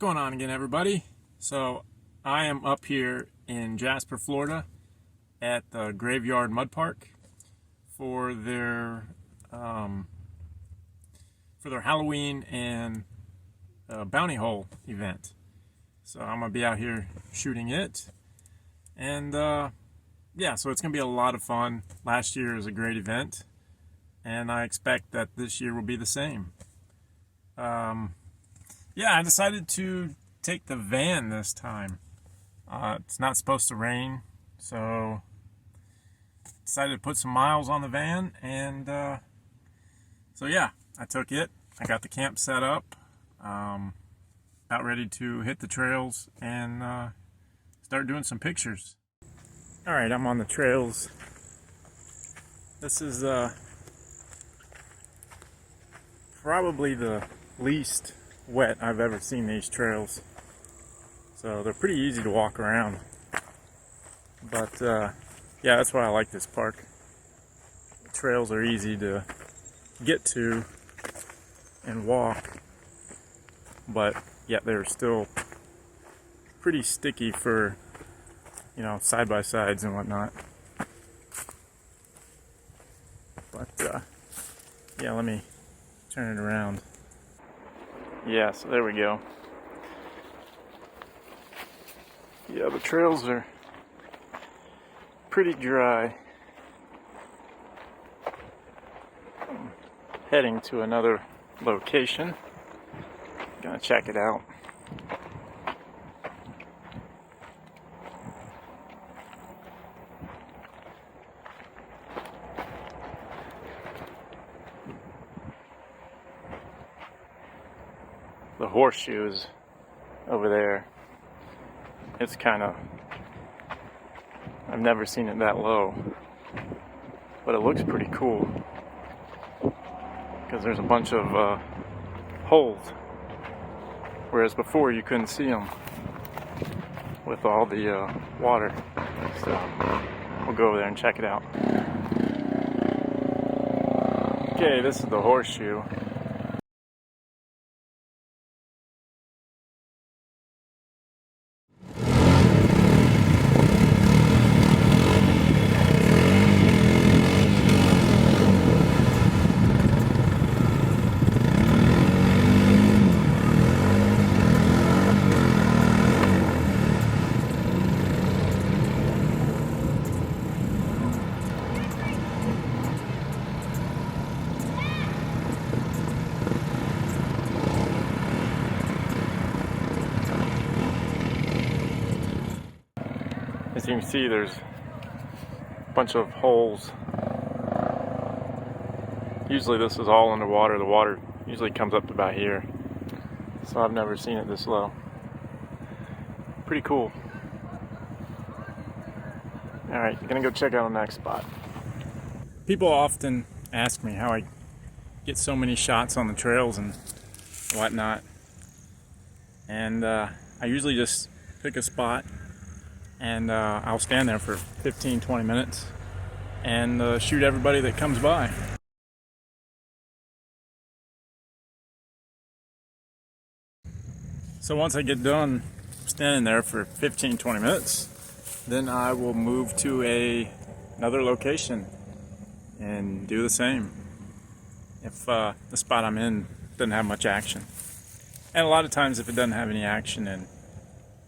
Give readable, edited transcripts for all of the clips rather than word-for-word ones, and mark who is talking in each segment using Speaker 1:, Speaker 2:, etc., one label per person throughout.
Speaker 1: going on again, everybody? So I am up here in Jasper, Florida at the Graveyard Mud Park for their Halloween and bounty hole event. So I'm gonna be out here shooting it, and yeah, so it's gonna be a lot of fun. Last year was a great event, and I expect that this year will be the same. Yeah, I decided to take the van this time. It's not supposed to rain, so decided to put some miles on the van, and so yeah, I took it. I got the camp set up, about ready to hit the trails and start doing some pictures. All right, I'm on the trails. This is probably the least wet I've ever seen these trails, so they're pretty easy to walk around. But yeah, that's why I like this park. The trails are easy to get to and walk, but yet they're still pretty sticky for, you know, side by sides and whatnot. But yeah, let me turn it around. Yeah, so there we go. Yeah, the trails are pretty dry. I'm heading to another location. Gonna check it out. The horseshoes over there, it's kind of, I've never seen it that low, but it looks pretty cool because there's a bunch of holes, whereas before you couldn't see them with all the water. So we'll go over there and check it out. Okay, this is the horseshoe. As you can see, there's a bunch of holes. Usually this is all underwater. The water usually comes up to about here. So I've never seen it this low. Pretty cool. Alright, gonna go check out the next spot. People often ask me how I get so many shots on the trails and whatnot. And I usually just pick a spot and I'll stand there for 15-20 minutes and shoot everybody that comes by. So once I get done standing there for 15-20 minutes, then I will move to another location and do the same if the spot I'm in doesn't have much action. And a lot of times if it doesn't have any action in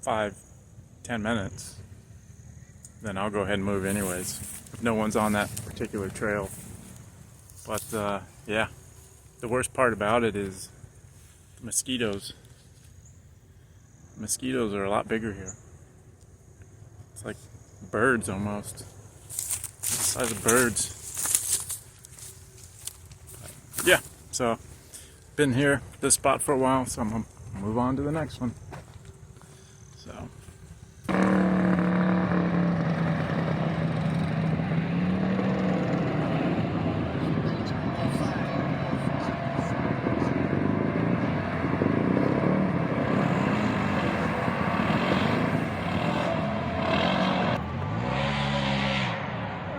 Speaker 1: 5-10 minutes, then I'll go ahead and move anyways, if no one's on that particular trail. But yeah, the worst part about it is the mosquitoes. Mosquitoes are a lot bigger here. It's like birds almost, the size of birds. But yeah, so been here at this spot for a while, so I'm gonna move on to the next one. So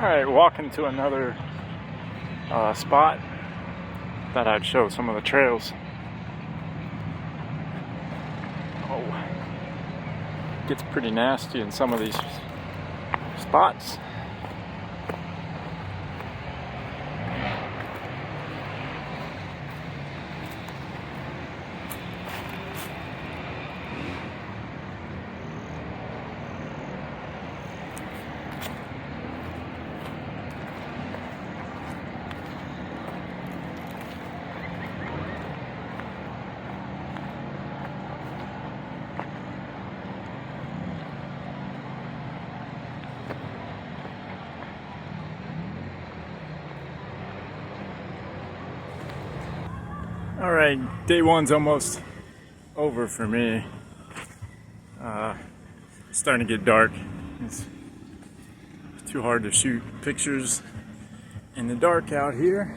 Speaker 1: alright, walking to another spot. Thought I'd show some of the trails. Gets pretty nasty in some of these spots. All right, day one's almost over for me. It's starting to get dark. It's too hard to shoot pictures in the dark out here.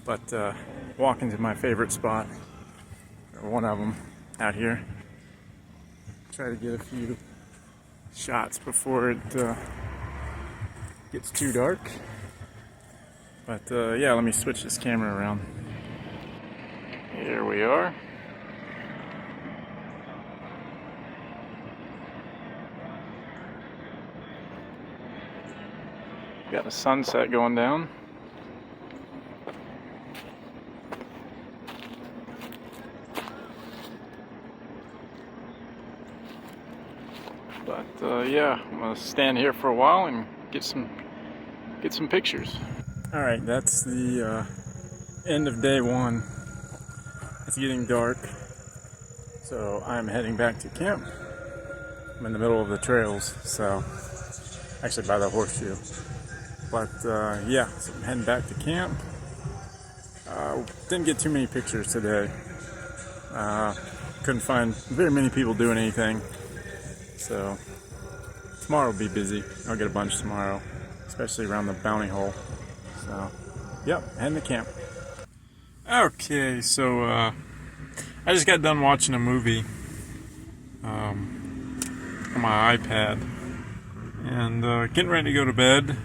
Speaker 1: But walking to my favorite spot, or one of them out here. Try to get a few shots before it gets too dark. But yeah, let me switch this camera around. Here we are. Got the sunset going down. But yeah, I'm gonna stand here for a while and get some pictures. All right, that's the end of day one. It's getting dark, so I'm heading back to camp. I'm in the middle of the trails, so actually by the horseshoe. But yeah, so I'm heading back to camp. Didn't get too many pictures today. Couldn't find very many people doing anything. So tomorrow will be busy. I'll get a bunch tomorrow, especially around the bounty hole. So, yep, heading to camp. Okay, so I just got done watching a movie on my iPad, and getting ready to go to bed.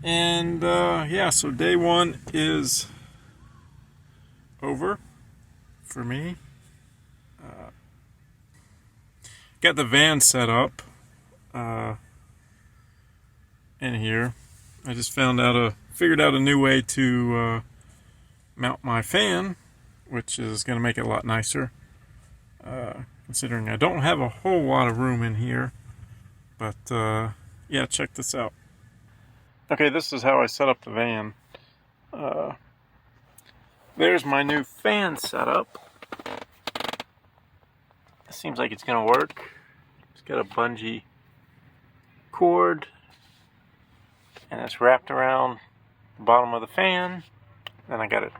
Speaker 1: And yeah, so day one is over for me. Got the van set up in here. I just figured out a new way to mount my fan, which is going to make it a lot nicer, considering I don't have a whole lot of room in here. But yeah, check this out. Okay, this is how I set up the van. There's my new fan setup. It seems like it's gonna work. It's got a bungee cord, and it's wrapped around the bottom of the fan. Then I got it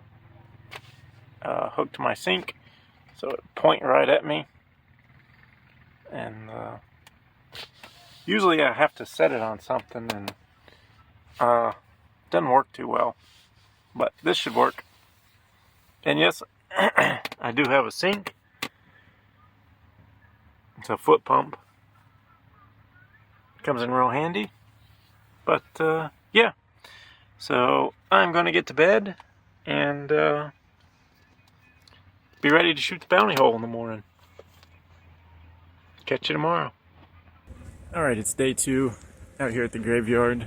Speaker 1: hooked to my sink, so it point right at me. And usually I have to set it on something, and doesn't work too well. But this should work. And yes, I do have a sink. It's a foot pump. Comes in real handy. But yeah, so I'm going to get to bed and be ready to shoot the bounty hole in the morning. Catch you tomorrow. Alright, it's day two out here at the graveyard.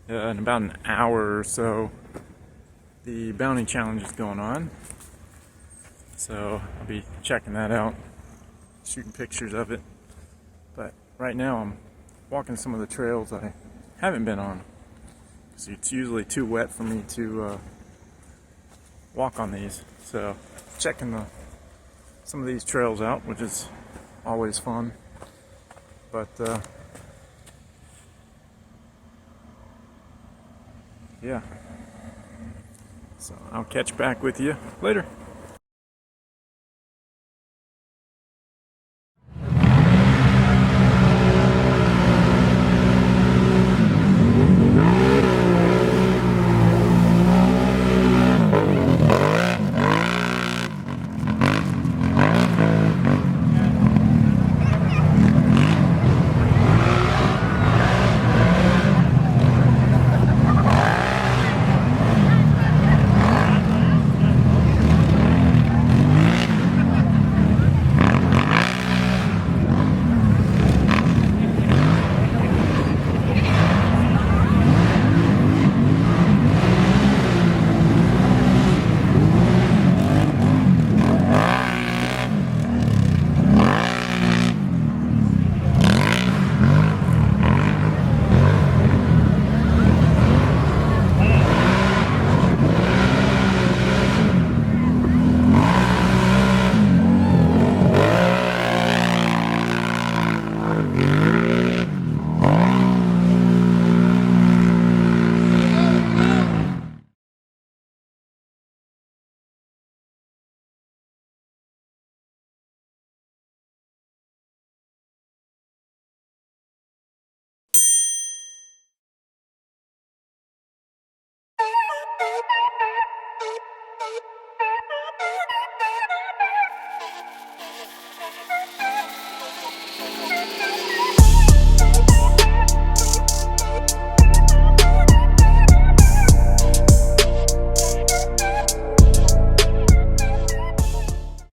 Speaker 1: In about an hour or so, the bounty challenge is going on. So I'll be checking that out, shooting pictures of it. But right now I'm walking some of the trails I haven't been on, because it's usually too wet for me to walk on these. So checking some of these trails out, which is always fun. But yeah, so I'll catch back with you later.